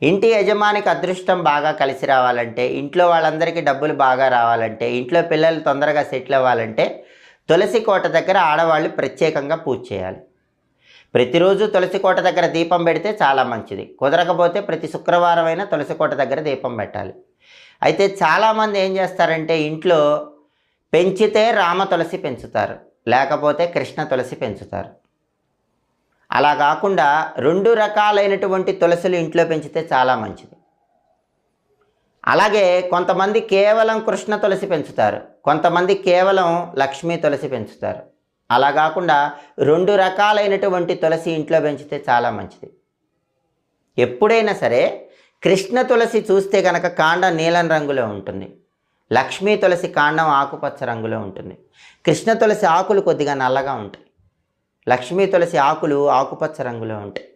ఇంటి యజమానికి అదృష్టం బాగా కలిసి రావాలంటే, ఇంట్లో వాళ్ళందరికీ డబ్బులు బాగా రావాలంటే, ఇంట్లో పిల్లలు తొందరగా సెటిల్ అవ్వాలంటే తులసి కోట దగ్గర ఆడవాళ్ళు ప్రత్యేకంగా పూజ చేయాలి. ప్రతిరోజు తులసి కోట దగ్గర దీపం పెడితే చాలా మంచిది. కుదరకపోతే ప్రతి శుక్రవారం అయినా తులసి కోట దగ్గర దీపం పెట్టాలి. అయితే చాలామంది ఏం చేస్తారంటే ఇంట్లో పెంచితే రామ తులసి పెంచుతారు, లేకపోతే కృష్ణ తులసి పెంచుతారు. అలా కాకుండా 2 రకాలైనటువంటి తులసులు ఇంట్లో పెంచితే చాలా మంచిది. అలాగే కొంతమంది కేవలం కృష్ణ తులసి పెంచుతారు, కొంతమంది కేవలం లక్ష్మీ తులసి పెంచుతారు. అలా కాకుండా 2 రకాలైనటువంటి తులసి ఇంట్లో పెంచితే చాలా మంచిది. ఎప్పుడైనా సరే కృష్ణ తులసి చూస్తే కనుక కాండం నీలం రంగులో ఉంటుంది, లక్ష్మీ తులసి కాండం ఆకుపచ్చ రంగులో ఉంటుంది. కృష్ణ తులసి ఆకులు కొద్దిగా నల్లగా ఉంటాయి, లక్ష్మీ తులసి ఆకులు ఆకుపచ్చ రంగులో ఉంటాయి.